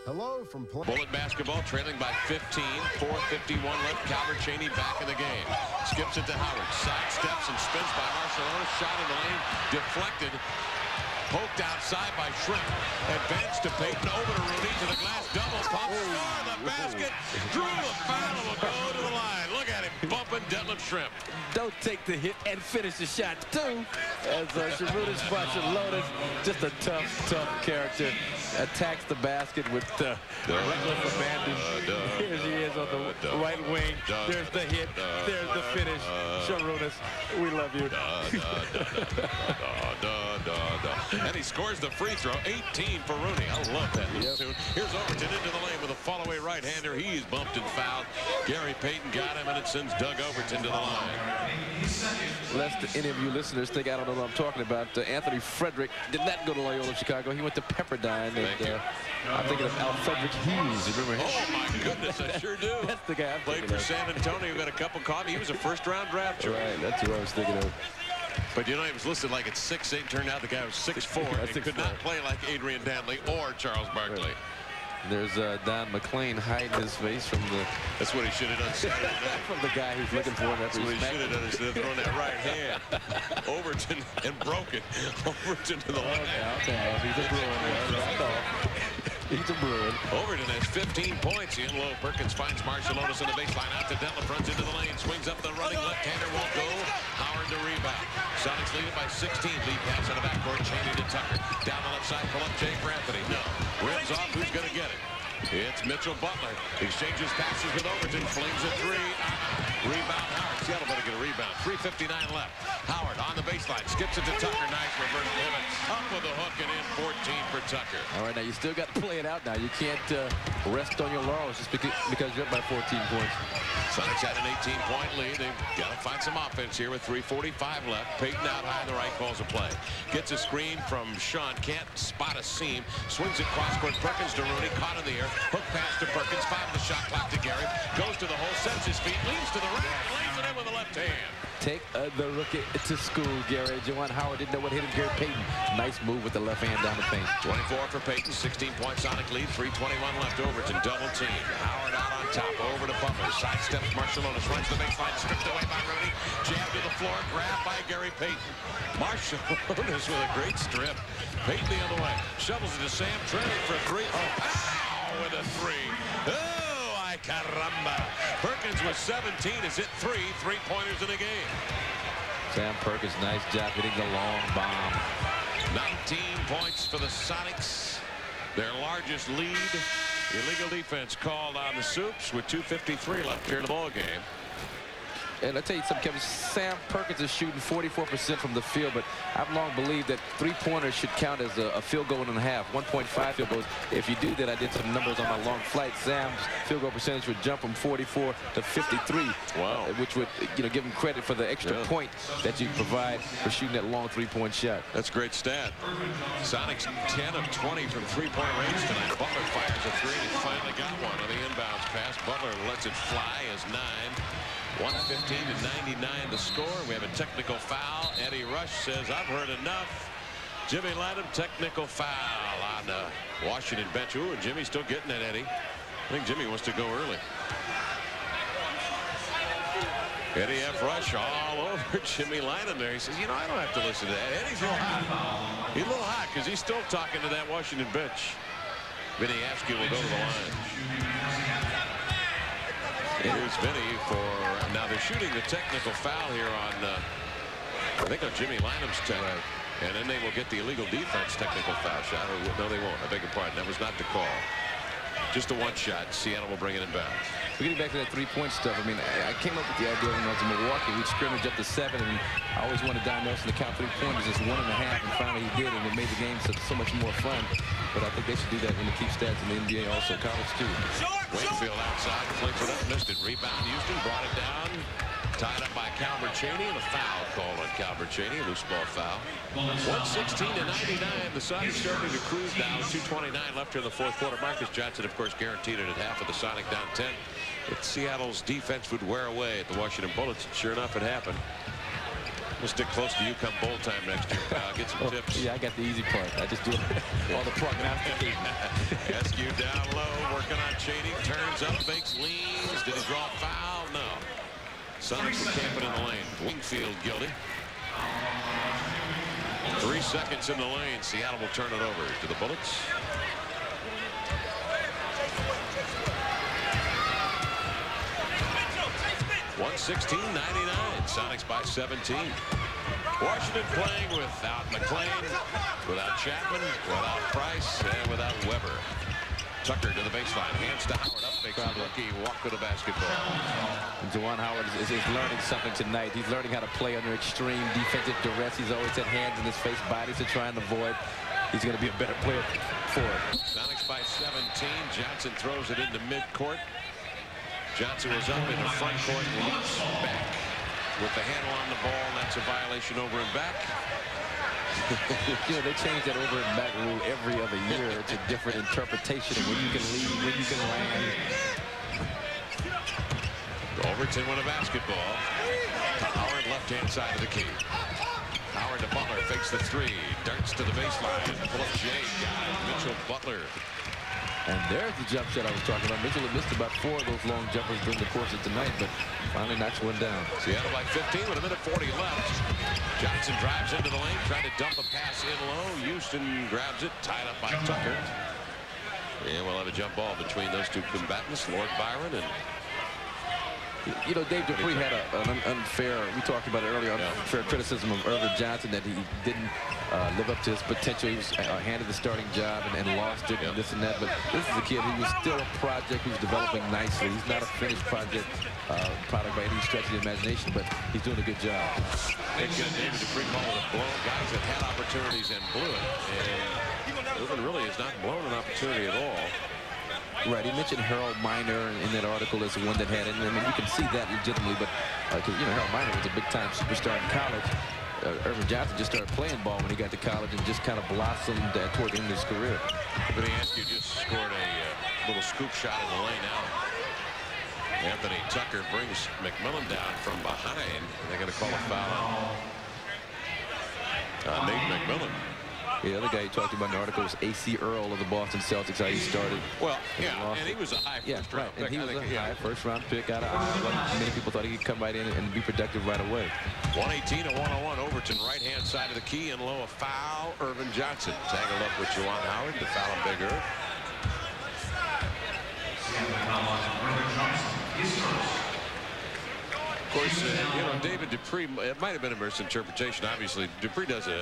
Hello from Bullet basketball, trailing by 15. 4:51 left. Calvert-Chaney back in the game. Skips it to Howard. Side steps and spins by Marčiulionis. Shot in the lane. Deflected. Poked outside by Schrempf. Advanced to Payton. Over to Rooney. To the glass. Double pump. Score the basket. Drew the foul. Will go to the line. Look at him. Bumping Schrempf. Don't take the hit and finish the shot, too. As Marčiulionis, just a tough character. Attacks the basket with reckless abandon. Here he is on the right wing. There's the hit. There's the finish. Marčiulionis, we love you. And he scores the free throw. 18 for Rooney. I love that tune. Here's Overton into the lane with a fall-away right-hander. He's bumped and fouled. Gary Payton got him, and it sends Doug Overton to the line. Lest any of you listeners think I don't know what I'm talking about, Anthony Frederick did not go to Loyola Chicago. He went to Pepperdine. And, I'm thinking of Al Frederick Hughes. You remember him? Oh, my goodness, I sure do. That's the guy I'm Played for San Antonio, got a cup of coffee. He was a first-round draft choice. Right, that's who I was thinking of. But, you know, he was listed like at 6'8". Turned out the guy was 6'4". He could not play like Adrian Dantley or Charles Barkley. Right. There's Don McLean hiding his face from the... That's what he should have done Saturday night. From the guy who's looking for him. That's what he should have done instead of throwing that right hand. Overton and broken. Overton to the left. Okay. He's a Bruin. He's a Bruin. Overton has 15 points. In low. Perkins finds Marčiulionis in the baseline. Out to Detlef. Runs into the lane. Swings up the running left-hander. Won't go. Howard to rebound. Sonics lead it by 16. Lead pass on the backcourt. Chaney to Tucker. Down the left side. Pull up Jay for Anthony. No. Rims off. Who's going to get it? It's Mitchell Butler. Exchanges passes with Overton. Flings a three. Rebound Howard. Seattle better get a rebound. 3:59 left. Howard on the baseline. Skips it to Tucker. Nice reverse pivot. Up with the hook and in. 14 for Tucker. All right, now you still got to play it out now. You can't rest on your laurels just because you're up by 14 points. Sonics had an 18-point lead. They've got to find some offense here with 3:45 left. Payton out high on the right, calls a play. Gets a screen from Sean. Can't spot a seam. Swings it cross-court. Perkins to Rooney. Caught in the air. Hook pass to Perkins. 5 of the shot clock to Gary. Goes to the hole. Sets his feet. Leans to the right. Lays it in with the left hand. Take the rookie to school, Gary. Juwan Howard didn't know what hit him. Gary Payton. Nice move with the left hand down the paint. 24 for Payton. 16-point Sonic lead. 3:21 left. Overton double team. Howard out on top. Over to Butler. Side steps Marčiulionis. Runs the baseline. Stripped away by Rooney. Jab to the floor. Grabbed by Gary Payton. Marčiulionis with a great strip. Payton the other way. Shovels it to Sam. Trailing for three. Oh, with a three. Oh, ay caramba. Perkins with 17 has hit 3 3-pointers in the game. Sam Perkins, nice job hitting the long bomb. 19 points for the Sonics. Their largest lead. Illegal defense called on the Soups with 2:53 left here in the ball game. And I tell you something, Kevin, Sam Perkins is shooting 44% from the field, but I've long believed that 3-pointers should count as a field goal and a half, 1.5 field goals. If you do that, I did some numbers on my long flight. Sam's field goal percentage would jump from 44 to 53. Wow. Which would, give him credit for the extra point that you provide for shooting that long 3-point shot. That's a great stat. Sonics 10 of 20 from 3-point range tonight. Butler fires a three. He finally got one on the inbounds pass. Butler lets it fly as 9. 115 to 99 the score. We have a technical foul. Eddie Rush says, I've heard enough. Jimmy Lanham, technical foul on the Washington bench. Ooh, and Jimmy's still getting it, Eddie. I think Jimmy wants to go early. Eddie F. Rush all over Jimmy Lanham there. He says, I don't have to listen to that. Eddie's a little hot. He's a little hot because he's still talking to that Washington bench. Vinny Askew will go to the line. Here's Vinny for, now they're shooting the technical foul here on, I think on Jimmy Lanham's tonight. And then they will get the illegal defense technical foul shot. No, they won't. I beg your pardon. That was not the call. Just a one shot. Seattle will bring it in bounds. We're getting back to that 3-point stuff. I mean, I came up with the idea when I was in Milwaukee. We'd scrimmage up to 7, and I always wanted Don Nelson to count 3-pointers, just 1.5, and finally he did, and it made the game so much more fun. But I think they should do that when they keep stats in the NBA, also college too. Wingfield outside, flips it up, missed it. Rebound Houston, brought it down. Tied up by Calvert-Chaney, and a foul called on Calvert-Chaney, a loose ball foul. 116 to 99. The Sonics starting to cruise down. 2:29 left here in the fourth quarter. Marcus Johnson, of course, guaranteed it at half of the Sonic down 10. But Seattle's defense would wear away at the Washington Bullets. Sure enough, it happened. We'll stick close to UConn bowl time next year, pal. Get some tips. Yeah, I got the easy part. I just do all the prognosticating. Askew down low. Sonics will camp it in the lane. Wingfield guilty. 3 seconds in the lane. Seattle will turn it over to the Bullets. $116.99. Sonics by 17. Washington playing without McMillan, without Chapman, without Price, and without Weber. Tucker to the baseline, hands to Howard, up makes a rookie walk to the basketball. And Juwan Howard is learning something tonight. He's learning how to play under extreme defensive duress. He's always had hands in his face, bodies to try and avoid. He's going to be a better player for it. Sonics by 17. Johnson throws it into midcourt. Johnson was up in the front court, leaps back with the handle on the ball. That's a violation over and back. You know, they change that over and back rule every other year. It's a different interpretation of when you can lead, when you can land. Overton with a basketball. Howard left-hand side of the key. Howard to Butler, fakes the three, darts to the baseline. Pull up Jay, got it. Mitchell Butler. And there's the jump shot I was talking about. Mitchell had missed about 4 of those long jumpers during the course of tonight, but finally knocks one down. Seattle by 15 with a minute 40 left. Johnson drives into the lane, trying to dump a pass in low. Houston grabs it, tied up by Tucker. And we'll have a jump ball between those two combatants, Lord Byron and... You know, Dave Dupree had an unfair, we talked about it earlier, unfair criticism of Irvin Johnson that he didn't live up to his potential. He was handed the starting job and lost it and this and that. But this is a kid who was still a project who's developing nicely. He's not a finished product by any stretch of the imagination, but he's doing a good job. David Dupree called it a blow. Guys that had opportunities and blew it. And Irvin really has not blown an opportunity at all. Right, he mentioned Harold Miner in that article as one that had it. I mean, you can see that legitimately, but you know, Harold Miner was a big-time superstar in college. Irvin Johnson just started playing ball when he got to college and just kind of blossomed toward the end of his career. But Askew just scored a little scoop shot in the lane out. Anthony Tucker brings McMillan down from behind. They're going to call a foul on Nate McMillan. The other guy you talked about in the article was A.C. Earl of the Boston Celtics, how he started. Well, yeah, and he was a high first-round pick. And he was a high first-round pick out of Iowa. Many people thought he could come right in and be productive right away. 118 to 101. Overton, right-hand side of the key, and low a foul. Irvin Johnson tangled up with Juwan Howard to foul him Big Irv. Of course, you know, David Dupree, it might have been a misinterpretation. Obviously, Dupree does a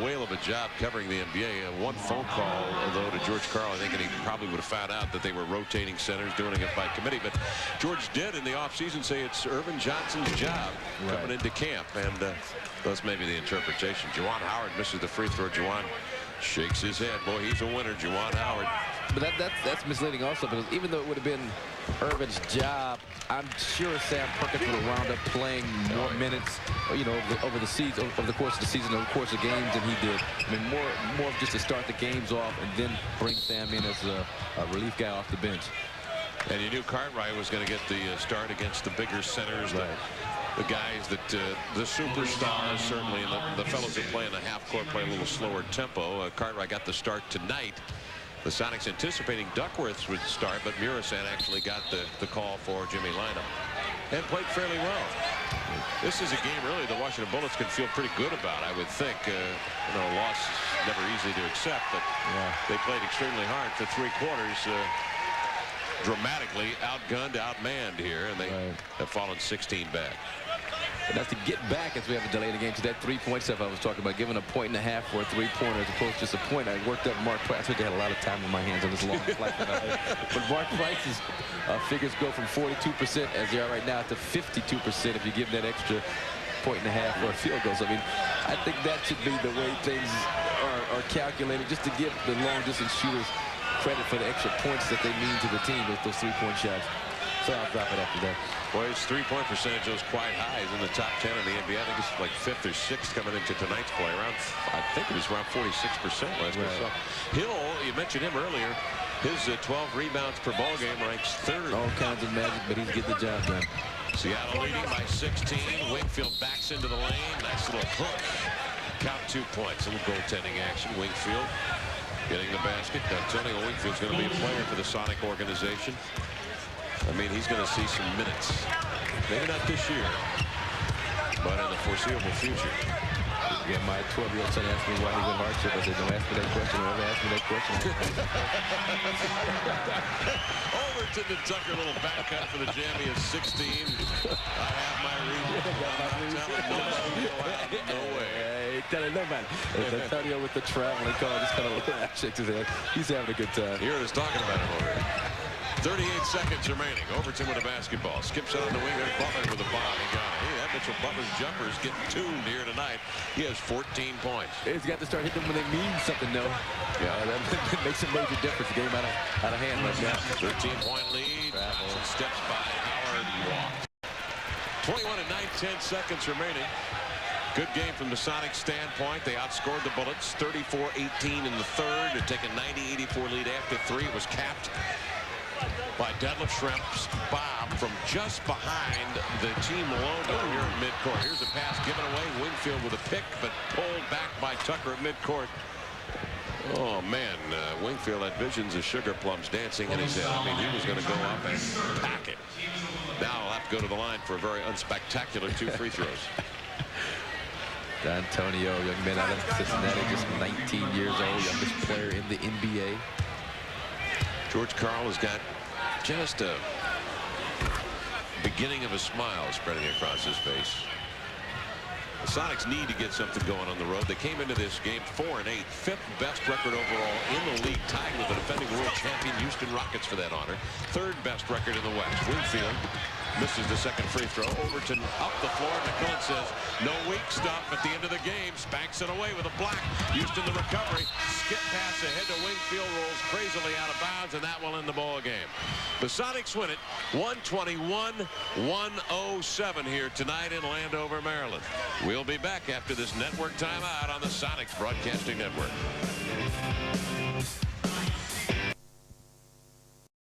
whale of a job covering the NBA. One phone call, though, to George Karl, I think, and he probably would have found out that they were rotating centers, doing it by committee. But George did, in the offseason, say it's Irvin Johnson's job coming into camp. And that's maybe the interpretation. Juwan Howard misses the free throw. Juwan shakes his head. Boy, he's a winner, Juwan Howard. But that's misleading also, because even though it would have been Irvin's job, I'm sure Sam Perkins would have wound up playing more minutes, you know, over the season, over the course of the season, over the course of games than he did. I mean, more just to start the games off and then bring Sam in as a relief guy off the bench. And you knew Cartwright was going to get the start against the bigger centers, the guys that the superstars certainly, and the fellows that play in the half court play a little slower tempo. Cartwright got the start tonight. The Sonics anticipating Duckworth would start, but Murasan actually got the call for Jimmy lineup and played fairly well. This is a game really the Washington Bullets can feel pretty good about, I would think. You know, a loss is never easy to accept, but they played extremely hard for 3 quarters. Dramatically outgunned, outmanned here, and they have fallen 16 back. And that's to get back as we have a delay in the game to that 3-point stuff I was talking about, giving a point and a half for a 3-pointer as opposed to just a point. I worked up Mark Price. I think I had a lot of time on my hands on this long flight. But Mark Price's figures go from 42% as they are right now to 52% if you give that extra point and a half for a field goal. So, I mean, I think that should be the way things are calculated, just to give the long-distance shooters credit for the extra points that they mean to the team with those 3-point shots. So I'll drop it after that. Well, his 3-point percentage was quite high. He's in the top 10 in the NBA. I think it's like 5th or 6th coming into tonight's play. I think it was around 46% last week. So Gill, you mentioned him earlier. His 12 rebounds per ball game ranks 3rd. All kinds of magic, but he's getting the job done. Seattle leading by 16. Wingfield backs into the lane. Nice little hook. Count 2 points. A little goaltending action. Wingfield getting the basket. Antonio Wingfield's going to be a player for the Sonic organization. I mean, he's going to see some minutes. Maybe not this year, but in the foreseeable future. Yeah, my 12-year-old son asked me why he went hardship. I said, don't ask me that question. Whoever asked me that question. Overton to Tucker, little back cut for the jammy of 16. I have my reason. No way. Telling nobody. It's Antonio with the traveling call. Just kind of shakes his head. He's having a good time. Here it is talking about him already. 38 seconds remaining. Overton with a basketball. Skips it on the wing. There's Butler with a bomb. He got it. Hey, that Mitchell Butler's jumper is getting tuned here tonight. He has 14 points. He's got to start hitting them when they mean something, though. Yeah, that makes a major difference. The game out of hand right now. 13-point lead. Some steps by Howard. Walked. 21 and 9/10 seconds remaining. Good game from the Sonics standpoint. They outscored the Bullets 34-18 in the third. They're taking 90-84 lead after 3. It was capped by Detlef Schrempf's bomb from just behind the team logo here at midcourt. Here's a pass given away. Wingfield with a pick, but pulled back by Tucker at midcourt. Oh, man. Wingfield had visions of sugar plums dancing in his head. I mean, he was going to go up and pack it. Now he'll have to go to the line for a very unspectacular 2 free throws. Antonio, young man out of Cincinnati, just 19 years old, youngest player in the NBA. George Karl has got just a beginning of a smile spreading across his face. The Sonics need to get something going on the road. They came into this game 4-8, 5th best record overall in the league, tied with the defending world champion Houston Rockets for that honor. 3rd best record in the West. Wingfield misses the second free throw. Overton up the floor. McMillan says no weak stuff at the end of the game. Spanks it away with a block. Houston the recovery. Skip pass ahead to Wingfield. Rolls crazily out of bounds, and that will end the ball game. The Sonics win it 121-107 here tonight in Landover, Maryland. We'll be back after this network timeout on the Sonics Broadcasting Network.